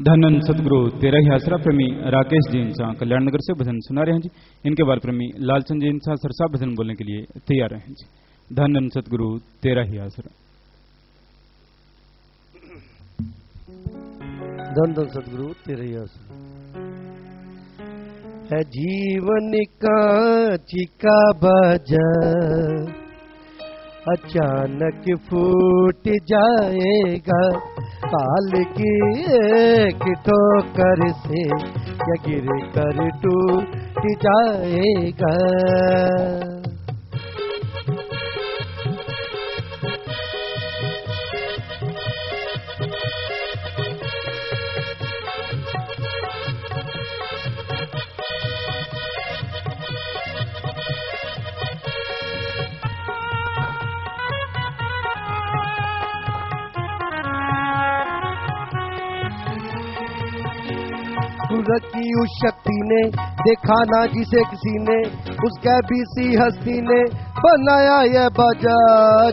धनन सतगुरु तेरा ही आसरा प्रेमी राकेश जी इंसा कल्याण नगर से भजन सुना रहे हैं जी। इनके बाद प्रेमी लालचंद जी इंसा सरसा भजन बोलने के लिए तैयार हैं जी। धनन सतगुरु तेरा ही आसरा। धन धन सतगुरु तेरा ही आसरा है जीवन का चिका बजा अचानक फूट जाएगा काल की एक ठोकर से या गिर कर टूट जाएगा। सूरज की उस शक्ति ने देखा ना जिसे किसी ने, उसके भी सी हस्ती ने बनाया यह बाजा।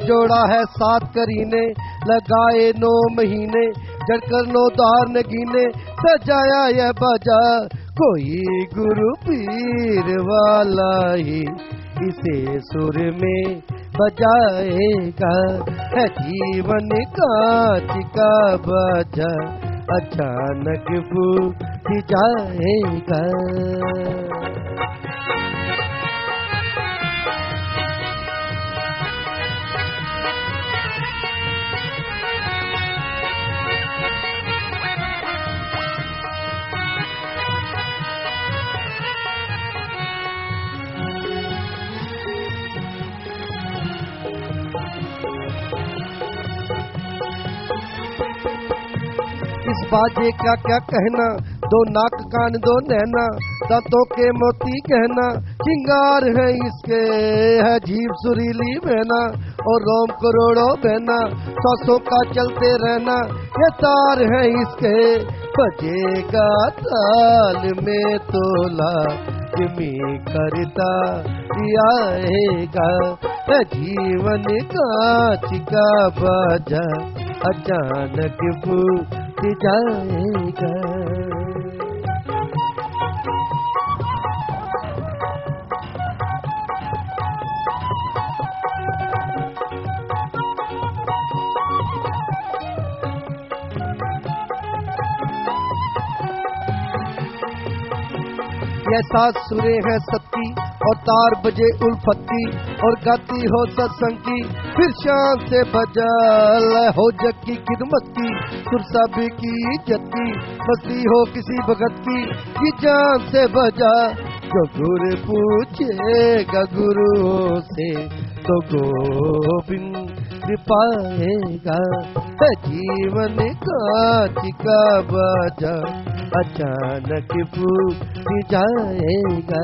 जोड़ा है 7 करीने, लगाए 9 महीने, जड़कर 9 दार नगीने, सजाया यह बाजा। कोई गुरु पीर वाला ही इसे सुर में बजाएगा। है जीवन कांच का बाजा अचानक फूट जाएगा। इस बाजे का क्या कहना, 2 नाक कान 2 नैना, दांतों के मोती कहना, श्रृंगार है इसके है जीभ सुरीली बहना, और रोम करोड़ों बहना, 100 का चलते रहना, ये तार है इसके। बजेगा ताल में तोला जिमी करता आएगा। जीवन कांच का बाजा अचानक फूट जाएगा। ये 7 सुरे है सत्ती और तार बजे उल्फती, और गाती हो सत्संग की फिर शान से बजल हो जग की खिदमत की, सुर सभी की इज्जत की, मस्ती हो किसी भगत की ये जान से बजा। जो गुरु पूछेगा गुरुओं से तो गोविंद पाएगा। जीवन कांच का बाजा अचानक फूट जाएगा।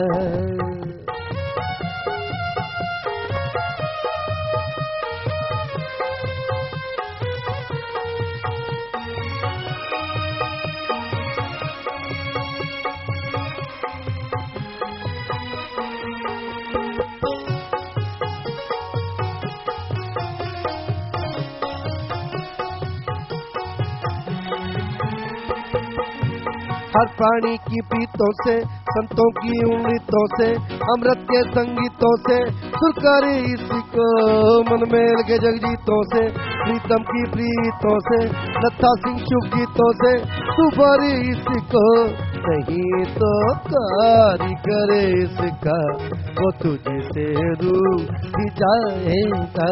हर प्राणी की प्रीतों से, संतों की उम्मीदों से, अमृत के संगीतों से, सुरकारी इसको मन मेल के जगजीतों से, प्रीतम की प्रीतों से, लता सिंह शुभ गीतों से, सुपारी इसको नहीं तो कारीगर इसका वो तुझसे रूठ जाएगा।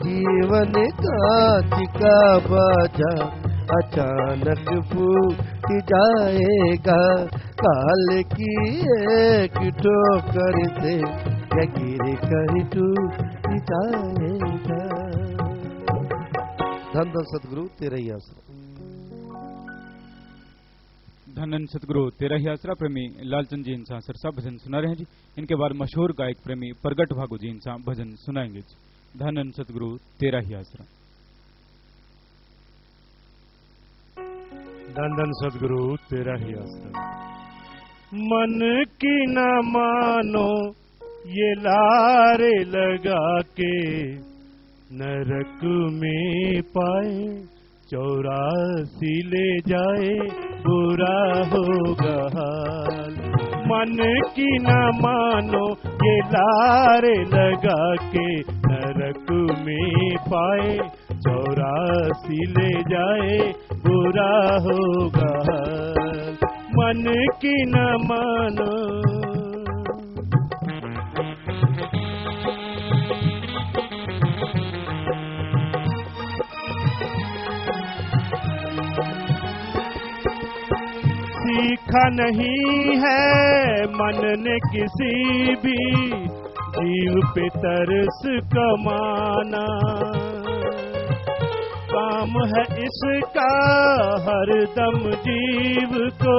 जीवन कांच का बाजा अचानक फूट जाएगा। काल की एक ठोकर से या गिर कर टूट जाएगा। धन धन सतगुरु तेरा ही आसरा। धनन सतगुरु तेरा ही आसरा प्रेमी लालचंद जी इंसा सरसा भजन सुना रहे हैं जी। इनके बाद मशहूर गायक प्रेमी प्रगट भागु जी इंसा भजन सुनाएंगे जी। धनन सतगुरु तेरा ही आसरा। धन धन सतगुरु तेरा ही आसरा। मन की न मानो ये लारे लगा के, नरक में पाए 84 ले जाए बुरा होगा हाल। मन की न मानो ये लारे लगा के नरक में पाए, 84 ले जाए बुरा होगा हाल। मन की न मानो। सीखा नहीं है मन ने किसी भी जीव पे तरस कमाना, काम है इसका हर दम जीव को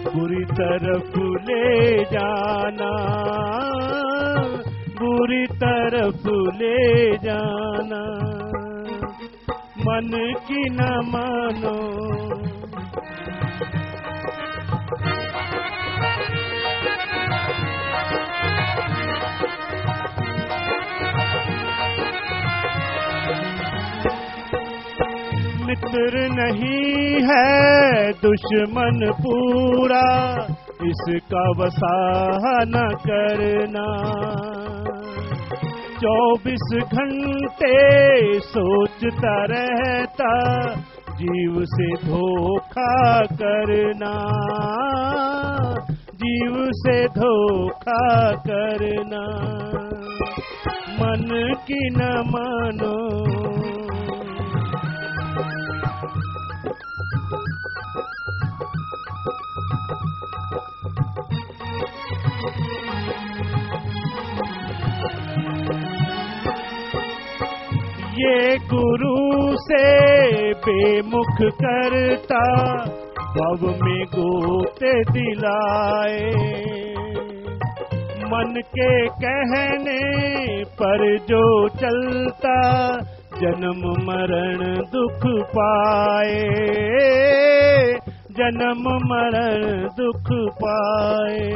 बुरी तरफ ले जाना, बुरी तरफ ले जाना। मन की न मानो। मित्र नहीं है दुश्मन पूरा, इसका वसाह न करना। 24 घंटे सोचता रहता जीव से धोखा करना, जीव से धोखा करना। मन की न मानो। ये गुरु से बेमुख करता भव में गोते दिलाए, मन के कहने पर जो चलता जन्म मरण दुख पाए, जन्म मरण दुख पाए।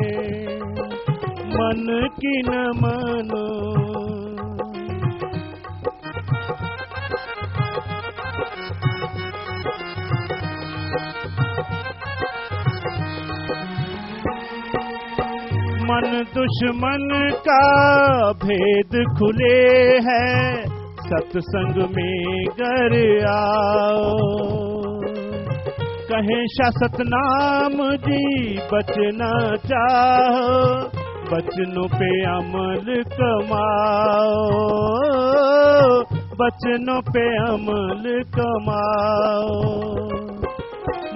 मन की न मानो। मन दुश्मन का भेद खुले है, सत्संग में गर आओ। कहे शासत नाम जी बचना चाहो, बचनों पे अमल कमाओ, बचनों पे अमल कमाओ।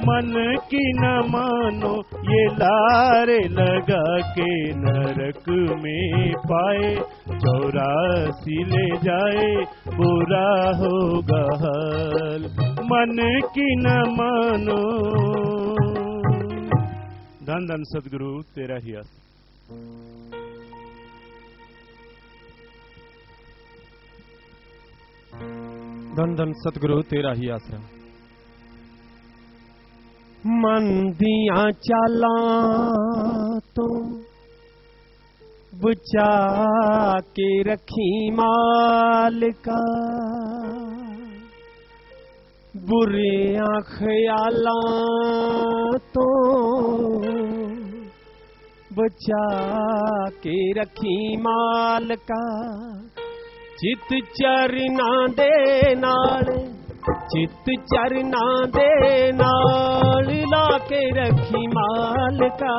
मन की न मानो ये लारे लगा के नरक में पाए, 84 ले जाए बुरा होगा हाल। मन की न मानो। धन धन सदगुरु तेरा ही आस। धन धन सतगुरु तेरा ही आसरा। मन दिया चाला तो बचा के रखी मालिका, बुरे ख्याला तो बचा के रखी मालिका। चित चरना दे नाल, चित चरना दे नाल ला के रखी मालिका।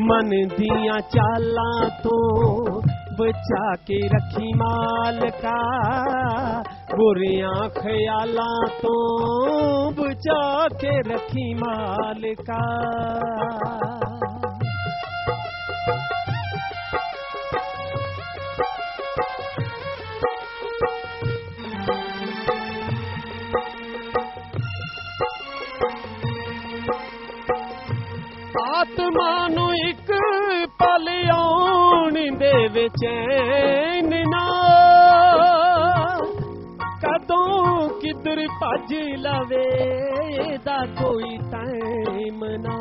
मन दिया चाला तो बचा के रखी मालिका, बुरियां ख्याला तो बचा के रखी मालिका। आत्मा नू एक पल आउण दे चैन ना, कदों किधर भज लवे दा कोई टाइम ना।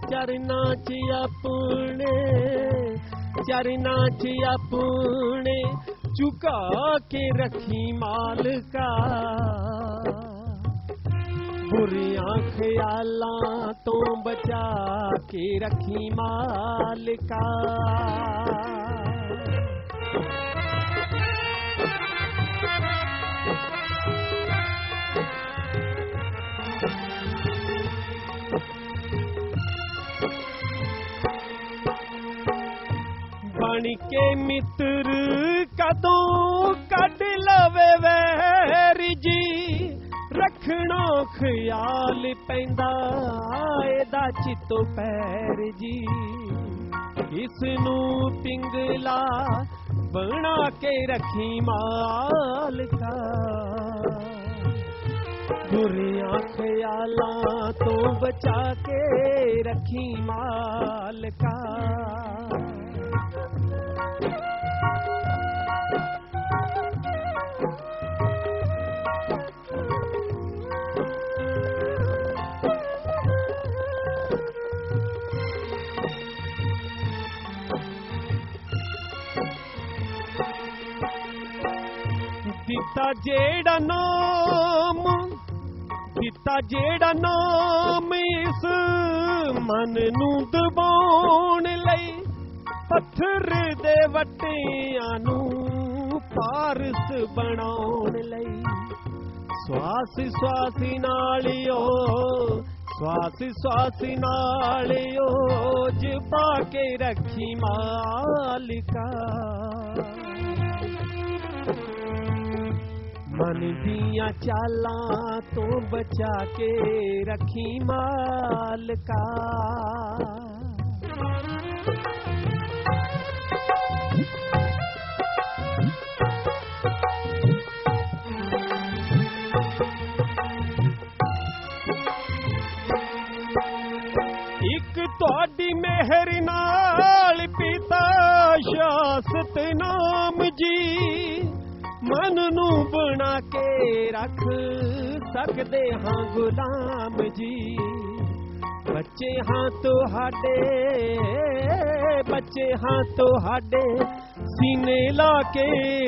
चरना च अपने चरना च अपने चुका के रखी मालिका बुरियां ख्यालां तो बचा के रखी मालिका बन के मित्र कदों कट लवे वैर जी रखना ख्याल पैंदा एदा चितो पैर जी इसनू पिंगला बना के रखी मालिका बुरियां ख्यालां तो बचा के रखी मालिका दिता जेड़ा नाम इस मन नू दबाउण लई पत्थर दे वट्टियां नू पारस बनाउण लई स्वास नालियो जपा के रखी मालिका मन दियां चालां तो बचा के रखी मालिका एक तुहाडी मेहर नाल पिता शासत नाम जी मन नू बना के रख सकदे हां गुलाम जी बच्चे हां तुहाडे सीने ला के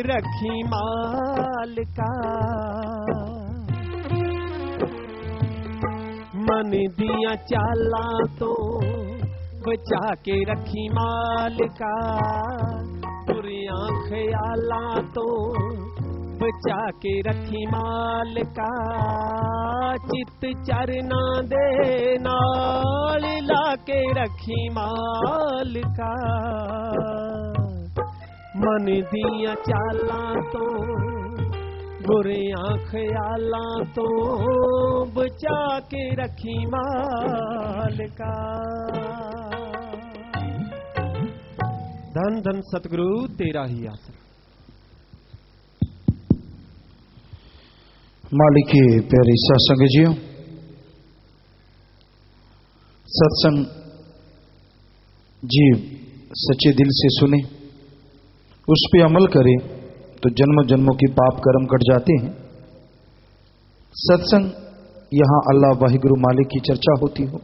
रखी मालिका मन दियां चालां तो बचा के रखी मालिका बुरियां ख्यालां तो बचा के रखी मालिका चित चरना दे नाल ला के रखी मालिका मन दियां चालां तो बुरियां ख्यालां तो बचा के रखी मालिका धन धन सतगुरु तेरा ही आसरा। मालिक के प्यारे सत्संग जियो सत्संग जीव सच्चे दिल से सुने उस पे अमल करे तो जन्म जन्मों की पाप कर्म कट जाते हैं। सत्संग यहाँ अल्लाह वाहिगुरु मालिक की चर्चा होती हो,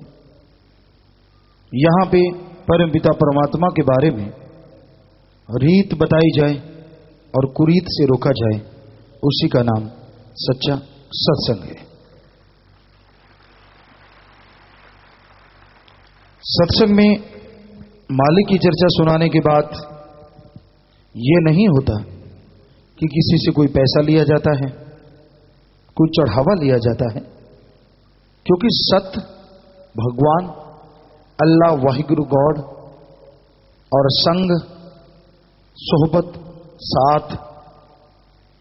यहाँ पे परम पिता परमात्मा के बारे में रीत बताई जाए और कुरीत से रोका जाए, उसी का नाम सच्चा सत्संग है। सत्संग में मालिक की चर्चा सुनाने के बाद यह नहीं होता कि किसी से कोई पैसा लिया जाता है, कोई चढ़ावा लिया जाता है, क्योंकि सत्य भगवान अल्लाह वाहिगुरु गॉड और संग सोहबत साथ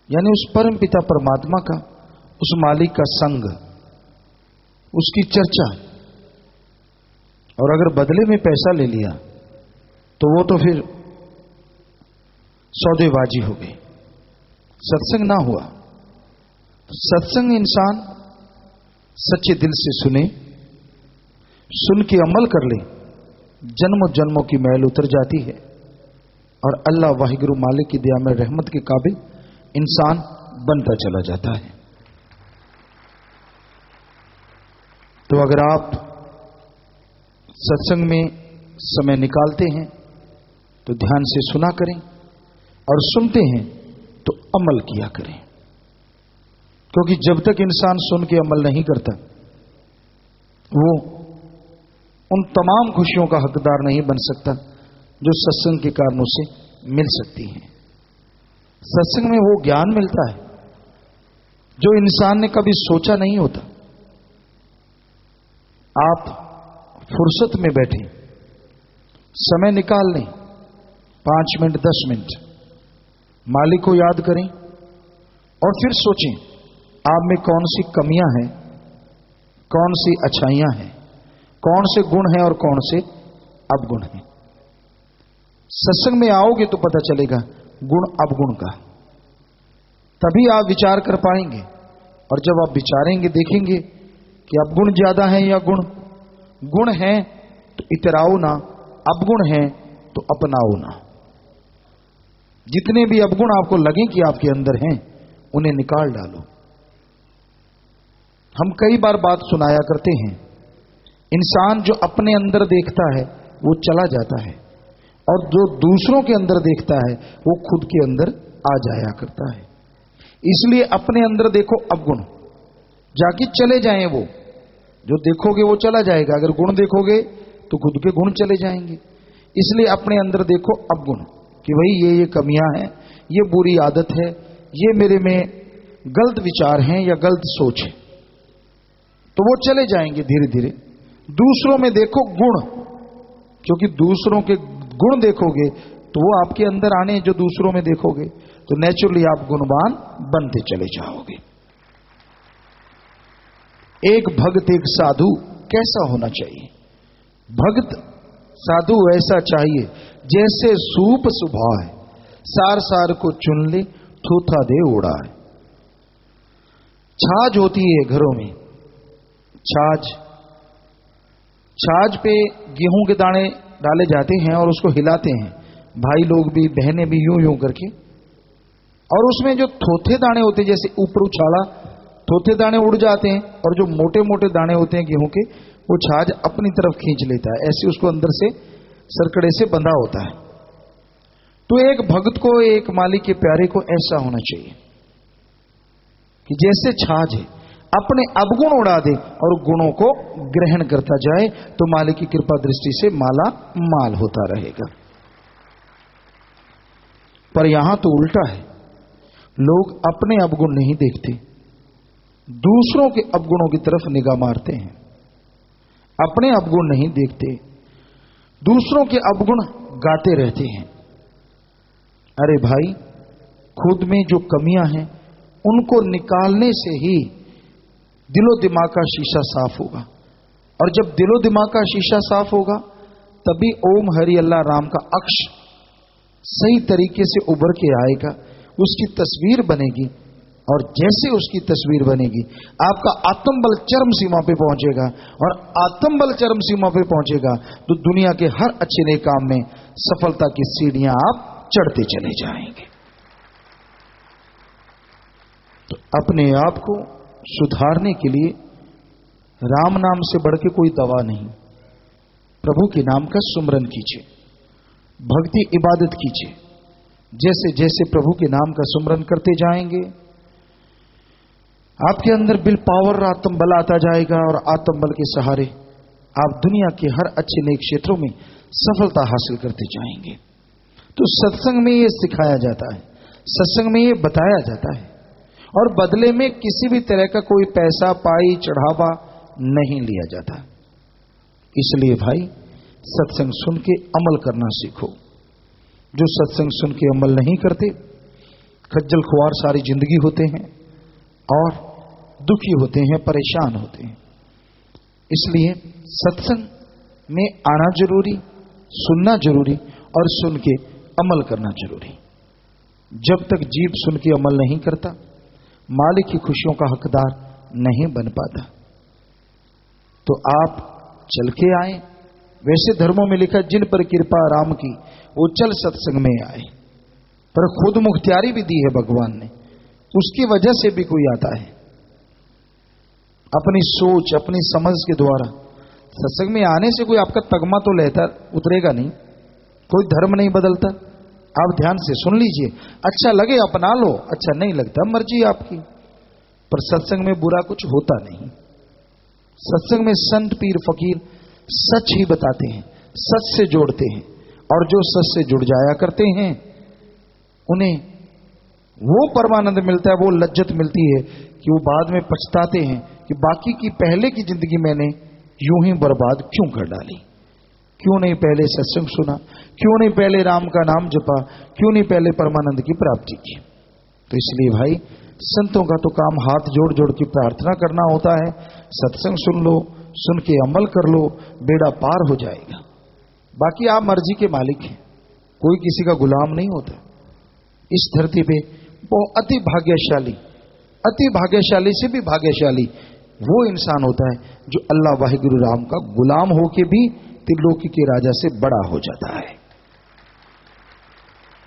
यानी उस परम पिता परमात्मा का, उस मालिक का संग, उसकी चर्चा, और अगर बदले में पैसा ले लिया तो वो तो फिर सौदेबाजी हो गई, सत्संग ना हुआ। सत्संग इंसान सच्चे दिल से सुने, सुन के अमल कर ले, जन्मों जन्मों की मैल उतर जाती है और अल्लाह वाहिगुरु मालिक की दया में रहमत के काबिल इंसान बनता चला जाता है। तो अगर आप सत्संग में समय निकालते हैं तो ध्यान से सुना करें, और सुनते हैं तो अमल किया करें। क्योंकि जब तक इंसान सुन के अमल नहीं करता, वो उन तमाम खुशियों का हकदार नहीं बन सकता जो सत्संग के कारणों से मिल सकती हैं। सत्संग में वो ज्ञान मिलता है जो इंसान ने कभी सोचा नहीं होता। आप फुर्सत में बैठे, समय निकाल लें, 5 मिनट 10 मिनट, मालिक को याद करें और फिर सोचें आप में कौन सी कमियां हैं, कौन सी अच्छाइयां हैं, कौन से गुण हैं और कौन से अवगुण हैं। सत्संग में आओगे तो पता चलेगा गुण अवगुण का, तभी आप विचार कर पाएंगे। और जब आप विचारेंगे देखेंगे कि अवगुण ज्यादा है या गुण है तो इतराओ ना, अवगुण है तो अपनाओ ना। जितने भी अवगुण आपको लगे कि आपके अंदर हैं, उन्हें निकाल डालो। हम कई बार बात सुनाया करते हैं, इंसान जो अपने अंदर देखता है वो चला जाता है, और जो दूसरों के अंदर देखता है वो खुद के अंदर आ जाया करता है। इसलिए अपने अंदर देखो अवगुण, जाके चले जाएं वो। जो देखोगे वो चला जाएगा, अगर गुण देखोगे तो खुद के गुण चले जाएंगे। इसलिए अपने अंदर देखो अवगुण कि भाई ये कमियां हैं, ये बुरी आदत है, ये मेरे में गलत विचार हैं या गलत सोच है, तो वो चले जाएंगे धीरे धीरे। दूसरों में देखो गुण, क्योंकि दूसरों के गुण देखोगे तो वो आपके अंदर आने, जो दूसरों में देखोगे तो नेचुरली आप गुणवान बनते चले जाओगे। एक भक्त एक साधु कैसा होना चाहिए? भक्त साधु ऐसा चाहिए जैसे सूप सुभाए, सार सार को चुन ले, थोथा दे उड़ाए। छाछ होती है घरों में, छाछ पे गेहूं के दाने डाले जाते हैं और उसको हिलाते हैं, भाई लोग भी बहनें भी यूं यूं करके, और उसमें जो थोथे दाने होते हैं, जैसे ऊपर उछाला थोथे दाने उड़ जाते हैं, और जो मोटे मोटे दाने होते हैं गेहूं के, वो छाछ अपनी तरफ खींच लेता है, ऐसे उसको अंदर से सरकड़े से बंधा होता है। तो एक भक्त को, एक मालिक के प्यारे को ऐसा होना चाहिए कि जैसे छाछ है, अपने अवगुण उड़ा दे और गुणों को ग्रहण करता जाए, तो मालिक की कृपा दृष्टि से माला माल होता रहेगा। पर यहां तो उल्टा है, लोग अपने अवगुण नहीं देखते, दूसरों के अवगुणों की तरफ निगाह मारते हैं। अपने अवगुण नहीं देखते, दूसरों के अवगुण गाते रहते हैं। अरे भाई, खुद में जो कमियां हैं उनको निकालने से ही दिलो दिमाग का शीशा साफ होगा, और जब दिलो दिमाग का शीशा साफ होगा तभी ओम हरि अल्लाह राम का अक्ष सही तरीके से उभर के आएगा, उसकी तस्वीर बनेगी, और जैसे उसकी तस्वीर बनेगी आपका आत्मबल चरम सीमा पे पहुंचेगा, और आत्मबल चरम सीमा पे पहुंचेगा तो दुनिया के हर अच्छे नए काम में सफलता की सीढ़ियां आप चढ़ते चले जाएंगे। तो अपने आप को सुधारने के लिए राम नाम से बढ़ के कोई दवा नहीं, प्रभु के नाम का सुमरन कीजिए, भक्ति इबादत कीजिए। जैसे जैसे प्रभु के नाम का सुमरन करते जाएंगे आपके अंदर विल पावर, आत्म बल आता जाएगा, और आत्म बल के सहारे आप दुनिया के हर अच्छे नए क्षेत्रों में सफलता हासिल करते जाएंगे। तो सत्संग में ये सिखाया जाता है, सत्संग में ये बताया जाता है, और बदले में किसी भी तरह का कोई पैसा पाई चढ़ावा नहीं लिया जाता। इसलिए भाई, सत्संग सुन के अमल करना सीखो। जो सत्संग सुन के अमल नहीं करते, खज्जल खुआर सारी जिंदगी होते हैं और दुखी होते हैं, परेशान होते हैं। इसलिए सत्संग में आना जरूरी, सुनना जरूरी, और सुन के अमल करना जरूरी। जब तक जीव सुन के अमल नहीं करता, मालिक की खुशियों का हकदार नहीं बन पाता। तो आप चल के आए। वैसे धर्मों में लिखा, जिन पर कृपा राम की वो चल सत्संग में आए, पर खुद मुख्तियारी भी दी है भगवान ने, उसकी वजह से भी कोई आता है। अपनी सोच, अपनी समझ के द्वारा सत्संग में आने से कोई आपका तगमा तो लेता उतरेगा नहीं, कोई धर्म नहीं बदलता। आप ध्यान से सुन लीजिए, अच्छा लगे अपना लो, अच्छा नहीं लगता मर्जी आपकी। पर सत्संग में बुरा कुछ होता नहीं। सत्संग में संत पीर फकीर सच ही बताते हैं, सच से जोड़ते हैं, और जो सच से जुड़ जाया करते हैं उन्हें वो परमानंद मिलता है, वो लज्जत मिलती है कि वो बाद में पछताते हैं कि बाकी की पहले की जिंदगी मैंने यूं ही बर्बाद क्यों कर डाली, क्यों नहीं पहले सत्संग सुना, क्यों नहीं पहले राम का नाम जपा, क्यों नहीं पहले परमानंद की प्राप्ति की। तो इसलिए भाई संतों का तो काम हाथ जोड़ जोड़ के प्रार्थना करना होता है। सत्संग सुन लो, सुन के अमल कर लो, बेड़ा पार हो जाएगा। बाकी आप मर्जी के मालिक हैं, कोई किसी का गुलाम नहीं होता। इस धरती पे बहुत अति भाग्यशाली से भी भाग्यशाली वो इंसान होता है जो अल्लाह वाहिगुरु राम का गुलाम होके भी त्रिलोकी के राजा से बड़ा हो जाता है।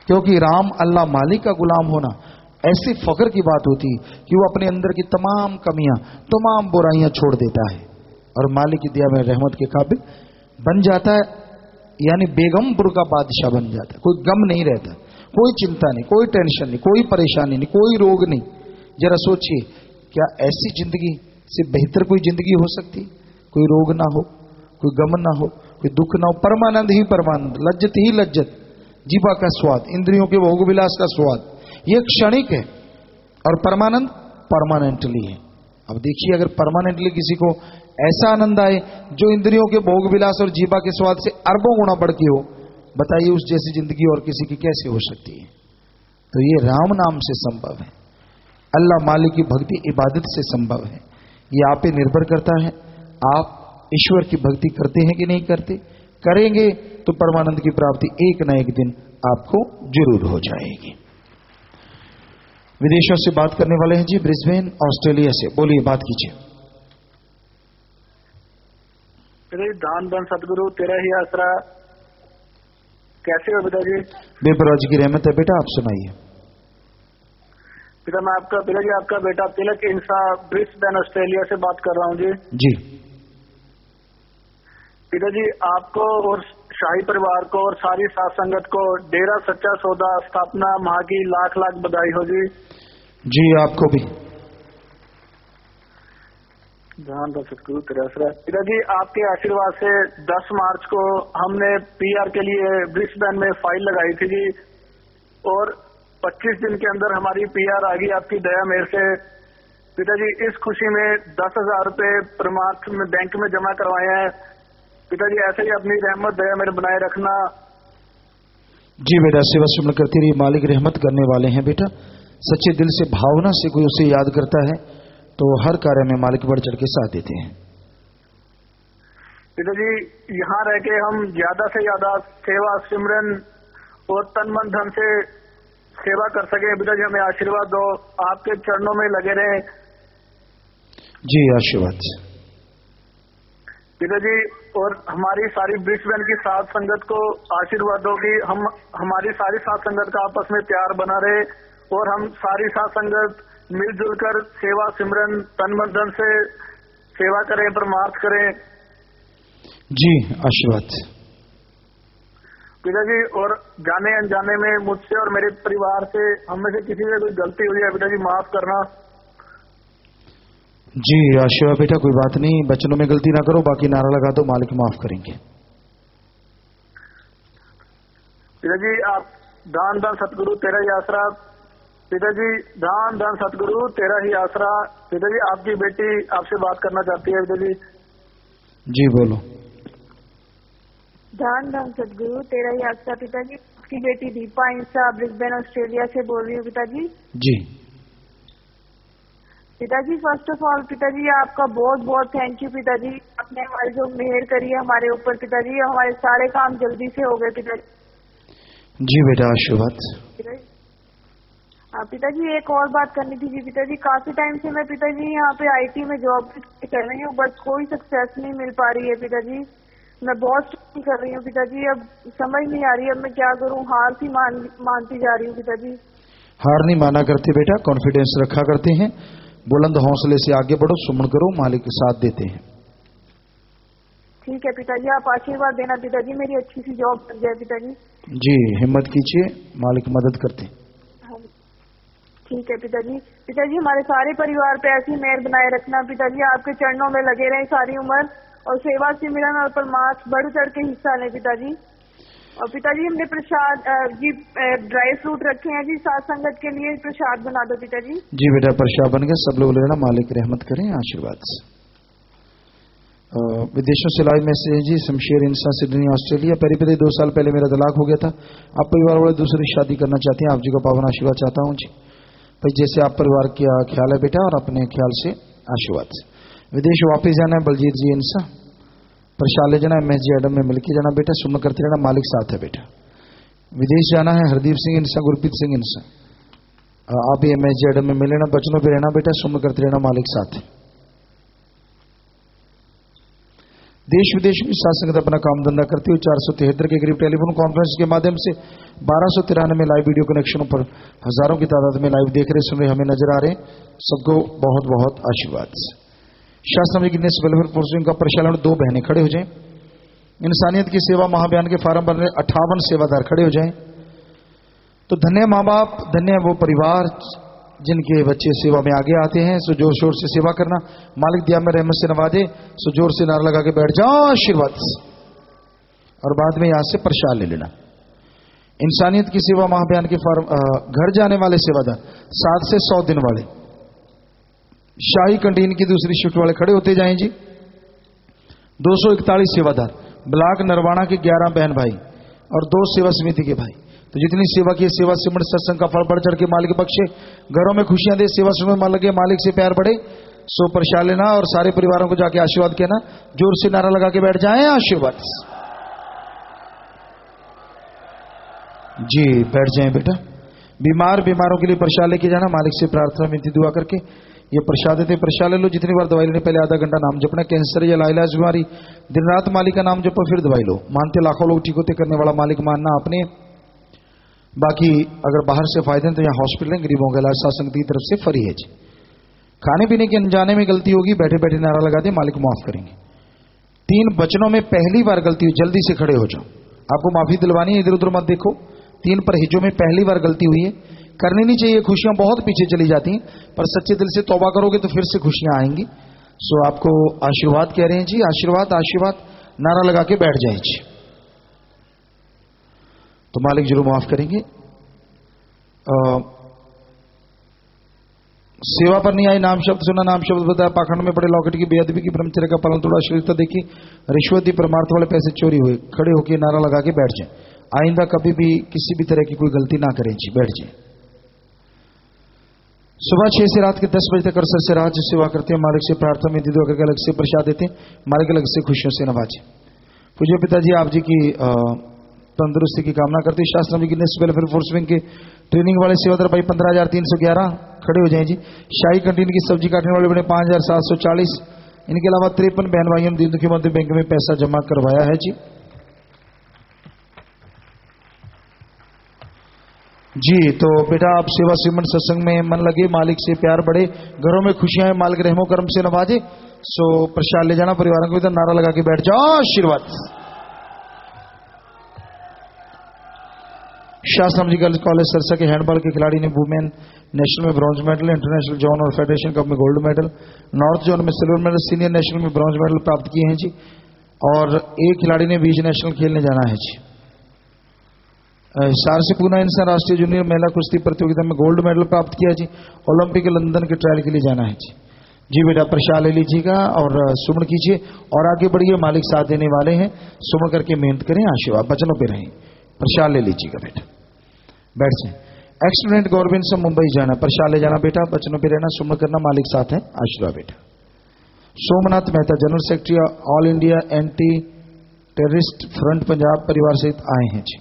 क्योंकि राम अल्लाह मालिक का गुलाम होना ऐसी फख्र की बात होती है कि वो अपने अंदर की तमाम कमियां, तमाम बुराइयां छोड़ देता है और मालिक की दिया में रहमत के काबिल बन जाता है, यानी बेगमपुर का बादशाह बन जाता है। कोई गम नहीं रहता, कोई चिंता नहीं, कोई टेंशन नहीं, कोई परेशानी नहीं, कोई रोग नहीं। जरा सोचिए, क्या ऐसी जिंदगी से बेहतर कोई जिंदगी हो सकती? कोई रोग ना हो, कोई गम ना हो, कोई दुख ना हो, परमानंद ही परमानंद, लज्जत ही लज्जत, जीवा का स्वाद, इंद्रियों के भोग विलास का स्वाद, ये क्षणिक है और परमानंद परमानेंटली है। अब देखिए, अगर परमानेंटली किसी को ऐसा आनंद आए जो इंद्रियों के भोग विलास और जीवा के स्वाद से अरबों गुना बढ़ के हो, बताइए उस जैसी जिंदगी और किसी की कैसे हो सकती है? तो ये राम नाम से संभव है, अल्लाह मालिक की भक्ति इबादत से संभव है। ये आप पे निर्भर करता है, आप ईश्वर की भक्ति करते हैं कि नहीं करते। करेंगे तो परमानंद की प्राप्ति एक न एक दिन आपको जरूर हो जाएगी। विदेशों से बात करने वाले हैं जी, ब्रिस्बेन ऑस्ट्रेलिया से, बोलिए, बात कीजिए। दान धन सतगुरु तेरा ही आसरा, कैसे हो पिताजी? बेपरवाह जी की रहमत है बेटा, आप सुनाइए। पिता पिताजी आपका बेटा तिलक इंसा ब्रिस्बेन ऑस्ट्रेलिया से बात कर रहा हूँ जी। जी पिताजी, आपको और शाही परिवार को और सारी साथ संगत को डेरा सच्चा सौदा स्थापना माह की लाख लाख बधाई हो जी। जी आपको भी। पिताजी, आपके आशीर्वाद से 10 मार्च को हमने पीआर के लिए ब्रिस्बेन में फाइल लगाई थी जी, और 25 दिन के अंदर हमारी पीआर आ गई आपकी दया मेरे से। पिताजी, इस खुशी में 10,000 रुपए परमार्थ में बैंक में जमा करवाए हैं। पिताजी, ऐसे ही अपनी रहमत दया मेरे बनाए रखना। जी बेटा, सेवा सुमन करती रही, मालिक रहमत करने वाले हैं बेटा। सच्चे दिल से भावना से कोई उसे याद करता है तो हर कार्य में मालिक बढ़ चढ़ के साथ देते हैं। पिताजी, यहाँ रह के हम ज्यादा से ज्यादा सेवा सिमरन और तन मन धन से सेवा कर सके। पिताजी, हमें आशीर्वाद दो, आपके चरणों में लगे रहे। जी आशीर्वाद पिताजी, और हमारी सारी ब्रिस्बेन की साथ संगत को आशीर्वाद दो कि हमारी सारी साथ संगत का आपस में प्यार बना रहे और हम सारी साथ संगत मिलजुल कर सेवा सिमरन तन मन धन से सेवा करें, परमार्थ करें। जी आशीर्वाद पिताजी, और जाने अनजाने में मुझसे और मेरे परिवार से हम में से किसी से कोई गलती हुई है पिताजी, माफ करना। जी आशीर्वाद बेटा, कोई बात नहीं, बचनों में गलती ना करो, बाकी नारा लगा दो, मालिक माफ करेंगे। पिताजी, आप दान दान सतगुरु तेरा ही आसरा। पिताजी, दान दान सतगुरु तेरा ही आसरा। पिताजी, आपकी बेटी आपसे बात करना चाहती है। पिताजी जी बोलो। दान दान सतगुरु तेरा ही आसरा। पिताजी, आपकी बेटी दीपा इंसा ब्रिस्बेन ऑस्ट्रेलिया से बोल रही हूँ पिताजी। जी पिताजी, फर्स्ट ऑफ ऑल पिताजी आपका बहुत बहुत थैंक यू पिताजी, आपने हमारी जो मेहर करी है हमारे ऊपर पिताजी, हमारे सारे काम जल्दी से हो गए पिताजी। जी बेटा आशीर्वाद। पिताजी, एक और बात करनी थी जी पिताजी, काफी टाइम से मैं पिताजी यहाँ पे आईटी में जॉब कर रही हूँ, बट कोई सक्सेस नहीं मिल पा रही है पिताजी। मैं बहुत स्ट्रगल कर रही हूँ पिताजी, अब समझ नहीं आ रही है अब मैं क्या करूँ, हार सी मानती जा रही हूँ पिताजी। हार नहीं माना करते बेटा, कॉन्फिडेंस रखा करते हैं, बुलंद हौसले से आगे बढ़ो, सुमन करो, मालिक के साथ देते हैं। ठीक है पिताजी, आप आशीर्वाद देना पिताजी, मेरी अच्छी सी जॉब बन जाए पिताजी। जी हिम्मत कीजिए, मालिक मदद करते। ठीक है पिताजी। पिताजी हमारे सारे परिवार पे ऐसी मेहर बनाए रखना पिताजी, आपके चरणों में लगे रहे सारी उम्र और सेवा से मिलन और परमार्थ बढ़ चढ़ के हिस्सा लें पिताजी। और पिताजी हमने प्रसाद जी ड्राई फ्रूट रखे हैं जी, साथ संगत के लिए प्रसाद बना दो पिताजी। जी बेटा प्रसाद बन गया, सब लोग लेना, मालिक रहमत करें आशीर्वाद से। विदेशों से लाइव मैसेज जी, शमशेर इंसान सिडनी ऑस्ट्रेलिया। पहले 2 साल पहले मेरा तलाक हो गया था, आप परिवार वाले दूसरी शादी करना चाहते हैं, आप जी का पावन आशीर्वाद चाहता हूँ जी। भाई जैसे आप परिवार का ख्याल है बेटा और अपने ख्याल से आशीर्वाद से। विदेश वापस जाना है बलजीत जी इंसान, प्रसाद ले जाना MSG एडम में मिलके जाना बेटा, सुन करते रहना, मालिक साथ है बेटा। विदेश जाना है हरदीप सिंह इंसान, गुरप्रीत सिंह इंसान, आप भी MSG एडम में मिल लेना, बचनों पर रहना बेटा, सुन करते रहना, मालिक साथ है। देश विदेश में साथ संगत अपना काम धंधा करते हुए 473 के करीब टेलीफोन कॉन्फ्रेंस के माध्यम से 1293 लाइव वीडियो कनेक्शनों पर हजारों की तादाद में लाइव देख रहे सुन रहे हमें नजर आ रहे, सबको बहुत बहुत आशीर्वाद। शास्त्र में गिनेस वेलफेयर फोर्सिंग का प्रचालन 2 बहनें खड़े हो जाएं, इंसानियत की सेवा महाअभियान के फार्म पर 58 सेवादार खड़े हो जाएं। तो धन्य माँ बाप, धन्य वो परिवार जिनके बच्चे सेवा में आगे आते हैं, सो जोर शोर से सेवा करना, मालिक दिया में रहमत से नवाजे, सो जोर से नारा लगा के बैठ जाओ आशीर्वाद, और बाद में यहां से प्रसाद ले लेना। इंसानियत की सेवा महाअभियान के फार्म घर जाने वाले सेवादार 7 से 100 दिन वाले, शाही कैंटीन की दूसरी शिफ्ट वाले खड़े होते जाएं जी। 241 सेवादार, ब्लॉक नरवाना के 11 बहन भाई और 2 सेवा समिति के भाई। तो जितनी सेवा की सेवा सिमट सत्संग का फल बढ़ चढ़ के मालिक बख्शे, घरों में खुशियां दे, सेवा सुन मन लगे, मालिक से प्यार बढ़े, सो प्रसाद लेना और सारे परिवारों को जाके आशीर्वाद कहना, जोर से नारा लगा के बैठ जाएं आशीर्वाद। जी बैठ जाएं बेटा। बीमारों के लिए प्रसाद लेके जाना, मालिक से प्रार्थना विनती दुआ करके ये प्रसाद देते, प्रसाद ले लो। जितनी बार दवाई लेने पहले आधा घंटा नाम जपना, कैंसर या लाइलाज बीमारी दिन रात मालिक का नाम जपो फिर दवाई लो। मानते लाखों लोग ठीक होते, करने वाला मालिक मानना अपने। बाकी अगर बाहर से फायदे हैं तो यहाँ हॉस्पिटल है, गरीबों का इलाज शासन की तरफ से फ्री है जी। खाने पीने के अनजाने में गलती होगी, बैठे बैठे नारा लगा दे, मालिक माफ करेंगे। 3 वचनों में पहली बार गलती हुई, जल्दी से खड़े हो जाओ, आपको माफी दिलवानी है, इधर उधर मत देखो। 3 परहेजों में पहली बार गलती हुई है, करनी नहीं चाहिए, खुशियां बहुत पीछे चली जाती हैं, पर सच्चे दिल से तौबा करोगे तो फिर से खुशियां आएंगी। सो आपको आशीर्वाद कह रहे हैं जी, आशीर्वाद आशीर्वाद, नारा लगा के बैठ जाए जी, तो मालिक जरूर माफ करेंगे। सेवा पर नहीं आई, नाम शब्द सुना, नाम शब्द बताया, पाखंड में पड़े लॉकेट की बेअदबी की, ब्रह्मचर्य का पालन थोड़ा अश्लीलता देखी, रिश्वत दी, परमार्थ वाले पैसे चोरी हुए, खड़े होकर नारा लगा के बैठ जाए। आइंदा कभी भी किसी भी तरह की कोई गलती ना करें जी, बैठ जाए। सुबह 6 से रात के 10 बजे तक अरसर से रात सेवा करते हैं, मालिक से प्रार्थना में दुआ करके अलग से प्रसाद देते हैं, मालिक अलग से खुशियों से नवाजे। पूज्य पिताजी आप जी की तंदुरुस्ती की कामना करते हैं। शास्त्र में गिनेस वेलफेयर फोर्स विंग के ट्रेनिंग वाले सेवादार भाई 15,311 खड़े हो जाएं जी। शाही कैंटीन की सब्जी काटने वाले बने 5,740, इनके अलावा 53 बहन भाइयों ने दीन दुखी मध्य बैंक में पैसा जमा करवाया है जी। जी तो बेटा आप सेवा श्रीमंत सत्संग में मन लगे, मालिक से प्यार बढ़े, घरों में खुशियां हैं, मालिक रहमो करम से नवाजे। सो प्रसाद ले जाना, परिवारों को इधर नारा लगा के बैठ जाओ आशीर्वाद। शास्त्रम जी गर्ल्स कॉलेज सरसा के हैंडबॉल के खिलाड़ी ने वुमेन नेशनल में ब्रॉन्ज मेडल, इंटरनेशनल जोन और फेडरेशन कप में गोल्ड मेडल, नॉर्थ जोन में सिल्वर मेडल, सीनियर नेशनल में ब्रॉन्ज मेडल प्राप्त किए हैं जी। और एक खिलाड़ी ने बीच नेशनल खेलने जाना है जी। सार से पूना इंसान राष्ट्रीय जूनियर महिला कुश्ती प्रतियोगिता में गोल्ड मेडल प्राप्त किया जी। ओलंपिक लंदन के ट्रायल के लिए जाना है जी। जी बेटा प्रसाद ले लीजिएगा और सुमन कीजिए और आगे बढ़िए, मालिक साथ देने वाले हैं। सुमन करके मेहनत करें, आशीर्वाद वचनों पे रहें। प्रसाद ले लीजिएगा बेटा, बैठ जाए। एक्सीडेंट गवर्नमेंट से मुंबई जाना, प्रसाद ले जाना बेटा, वचनों पे रहना, सुमन करना, मालिक साथ है, आशीर्वाद बेटा। Somnath Mehta general secretary all India anti terrorist front Punjab परिवार सहित आए हैं जी।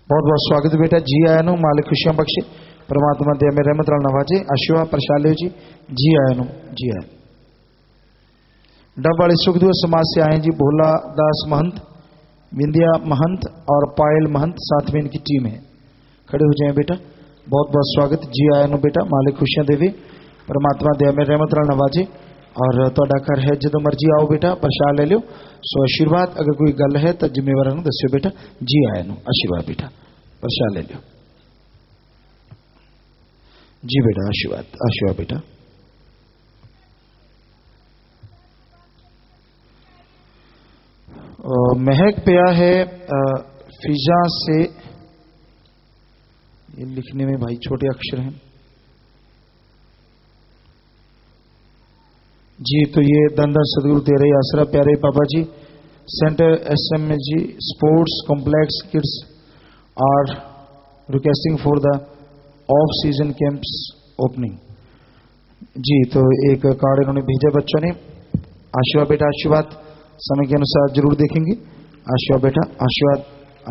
बहुत बहुत स्वागत बेटा, जी आया नो, मालिक खुशियां बख्शे, परमात्मा दया में रहमत लाल नवाजे, आशीर्वाद प्रसाद ले जी। जी आया नो, जी आया। डब वाले सुखदेव समाज से आए जी, भोला दास महंत, विंध्या महंत और पायल महंत, साथ में इनकी टीम है, खड़े हो जाएं बेटा। बहुत बहुत स्वागत, जी आया नो बेटा, मालिक खुशियां देवे, परमात्मा दया में रहमत लाल नवाजे, और ਤੁਹਾਡਾ ਘਰ है ਜਦੋਂ मर्जी आओ बेटा प्रसाद ले लो। सो आशीर्वाद अगर कोई गल है तो जिम्मेवार दस्यो बेटा। जी आया नु आशीर्वाद बेटा प्रसाद ले लो। जी बेटा आशीर्वाद आशीर्वाद बेटा। महक पिया है फिजा से, ये लिखने में भाई छोटे अक्षर हैं जी। तो ये धन धन सदगुरु तेरे ही आसरा प्यारे पापा जी। Centre SMG sports complex kids are requesting for the off season camps opening जी। तो एक कार्ड इन्होंने भेजा बच्चों ने। आशीर्वाद बेटा आशीर्वाद समय के अनुसार जरूर देखेंगे। आशीर्वाद बेटा आशीर्वाद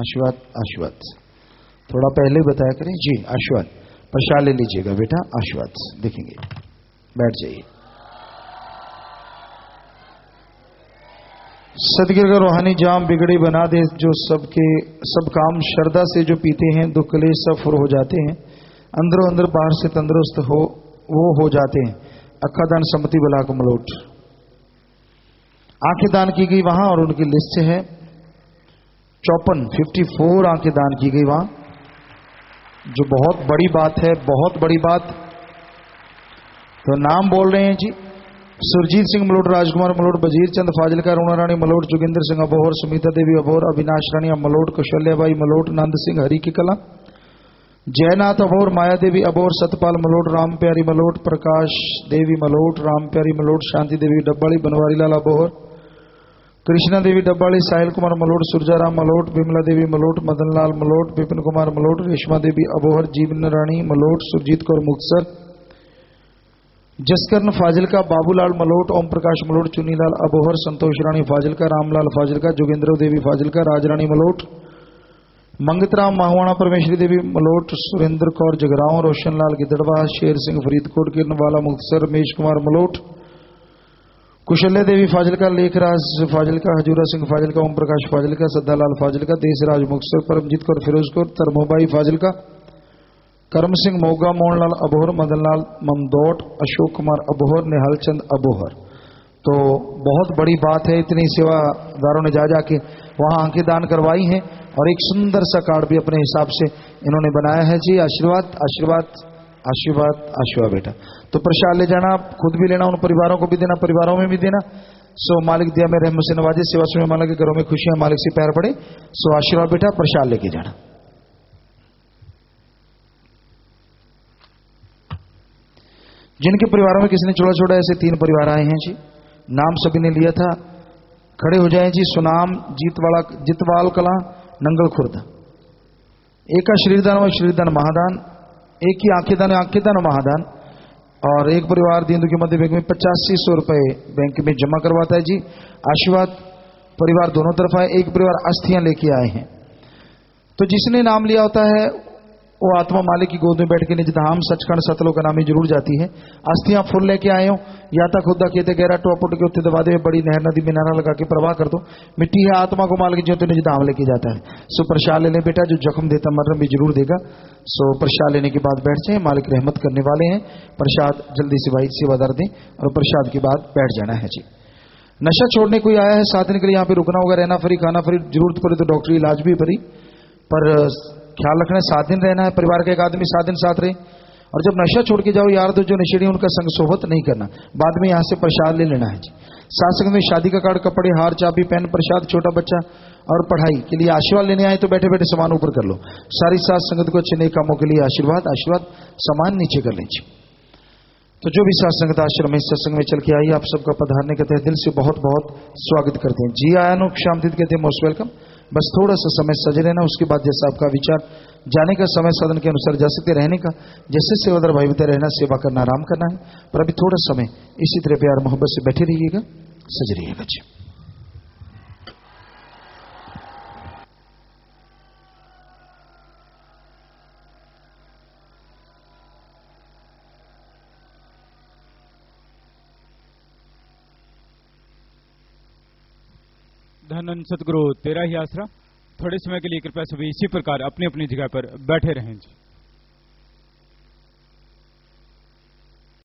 आशीर्वाद आशीर्वाद। थोड़ा पहले बताया करें जी। आशीर्वाद प्रसाद ले लीजिएगा बेटा आशीर्वाद देखेंगे। बैठ जाइए। सदगिर का रूहानी जाम बिगड़ी बना दे, जो सबके सब काम श्रद्धा से जो पीते हैं दुख कलेश सब फुर हो जाते हैं, अंदरों अंदर बाहर से तंदुरुस्त हो वो हो जाते हैं। अक्खा दान सम्मति बला को मलोट। आंखें दान की गई वहां और उनकी लिस्ट है 54 आंखें दान की गई वहां, जो बहुत बड़ी बात है, बहुत बड़ी बात। तो नाम बोल रहे हैं जी। सुरजीत सिंह मलोट, राजकुमार मलोट, बजीर चंद फाजिलका, रूणा रानी मलोट, जोगिंदर सिंह अबोहर, सुमिता देवी अबोहर, अविनाश रानी मलोट, कौशल्याबाई मलोट, नंद सिंह हरी की कला, जयनाथ अबोहर, माया देवी अबोहर, सतपाल मलोट, राम प्यारी मलोट, प्रकाश देवी मलोट, राम प्यारी मलोट, शांति देवी डब्बाड़ी, बनवारी लाल अबोहर, कृष्णा देवी डब्बाड़ी, साहिल कुमार मलोट, सुरजाराम मलोट, विमला देवी मलोट, मदन लाल मलोट, विपिन कुमार मलोट, रेशमा देवी अबोहर, जीवन रानी मलोट, सुरजीत कौर मुक्तसर, जसकरण फाजिलका, बाबूलाल मलोट, ओम प्रकाश मलोट, चुनीलाल अबोहर, संतोष रानी फाजिलका, रामलाल फाजिलका, जोगेंद्र देवी फाजिलका, राजरानी मलोट, मंगतराम माहवाणा, परमेश्वरी देवी मलोट, सुरेंद्र कौर जगरांव, रोशन लाल गिदड़वा, शेर सिंह फरीदकोट, किरणवाला मुक्तसर, रमेश कुमार मलोट, कुशल्या देवी फाजिलका, लेखराज फाजिलका, हजूरा सिंह फाजिलका, ओम प्रकाश फाजिलका, सद्दालाल फाजिलका, देशराज मुक्तसर, परमजीत कौर फिरोजकोट, तरमोबाई फाजिलका, करम सिंह मोगा, मोहनलाल अबोहर, मदनलाल ममदोट, अशोक कुमार अबोहर, निहाल चंद अबोहर। तो बहुत बड़ी बात है, इतनी सेवादारों ने जा जाके वहां आंखें दान करवाई हैं और एक सुंदर सा कार्ड भी अपने हिसाब से इन्होंने बनाया है जी। आशीर्वाद आशीर्वाद आशीर्वाद आशीर्वाद बेटा। तो प्रसाद ले जाना, खुद भी लेना, उन परिवारों को भी देना, परिवारों में भी देना। सो मालिक दिया में रहम से नवाजे, सेवा में मालिक के घरों में खुशियां मालिक से पैर पड़े। सो आशीर्वाद बेटा प्रसाद लेके जाना। जिनके परिवारों में किसी ने छोड़ा छोड़ा, ऐसे 3 परिवार आए हैं जी। नाम सभी ने लिया था, खड़े हो जाएं जी। सुनाम जितवाल कला, नंगल खुर्द। एक का शरीरदान और शरीरदान महादान, एक की आंखें दान और महादान। और एक परिवार दीन दुखी मध्य बैंक में 8500 रुपए बैंक में जमा करवाता है जी। आशीर्वाद परिवार दोनों तरफ आए। एक परिवार अस्थियां लेके आए हैं। तो जिसने नाम लिया होता है वो आत्मा मालिक की गोद में बैठ के निज धाम सचखंड सतलोक का नामी जरूर जाती है। अस्थियां फुल लेके आए हो, या तक खुदा कहते गहरा टोपुट के उत्ते दबा दे, बड़ी नहर नदी में नारा लगा के प्रवाह कर दो। मिट्टी है आत्मा को मालिक जो तो निज धाम लेके जाता है। सो प्रसाद ले लें बेटा, जो जख्म देता मरम भी जरूर देगा। सो प्रसाद लेने के बाद बैठ जाए, मालिक रहमत करने वाले हैं। प्रसाद जल्दी से भाई सेवादार दें और प्रसाद के बाद बैठ जाना है जी। नशा छोड़ने कोई आया है 7 दिन के लिए, यहाँ पे रुकना होगा, रहना फ्री, खाना फ्री, जरूरत पड़े तो डॉक्टरी इलाज भी फ्री। पर ख्याल रखना है 7 दिन रहना है, परिवार का एक आदमी 7 दिन साथ रहे। और जब नशा छोड़ के जाओ यार, तो जो नशेड़ी उनका संग सोहबत नहीं करना। बाद में यहां से प्रसाद ले लेना है जी। साथ संग में शादी का कार्ड, कपड़े, हार, चाबी, पेन, प्रसाद, छोटा बच्चा और पढ़ाई के लिए आशीर्वाद लेने आए तो बैठे बैठे सामान ऊपर कर लो। सारी साथ संगत को अच्छे नए कामों के लिए आशीर्वाद आशीर्वाद, सामान नीचे कर लीजिए। तो जो भी साथ संगत आश्रम इस सत्संग में चल के आई, आप सबका पधारने का तहे दिल से बहुत बहुत स्वागत करते हैं जी। आया नो शामदीद कहते हैं, मोस्ट वेलकम। बस थोड़ा सा समय सजे रहना, उसके बाद जैसा आपका विचार, जाने का समय सदन के अनुसार जा सकते, रहने का जैसे सेवादार भाई बता रहना, सेवा करना, आराम करना है। पर अभी थोड़ा समय इसी तरह प्यार मोहब्बत से बैठे रहिएगा, सज रहिएगा जी। धन सतगुरु तेरा ही आसरा। थोड़े समय के लिए कृपया सभी इसी प्रकार अपनी अपनी जगह पर बैठे रहें जी।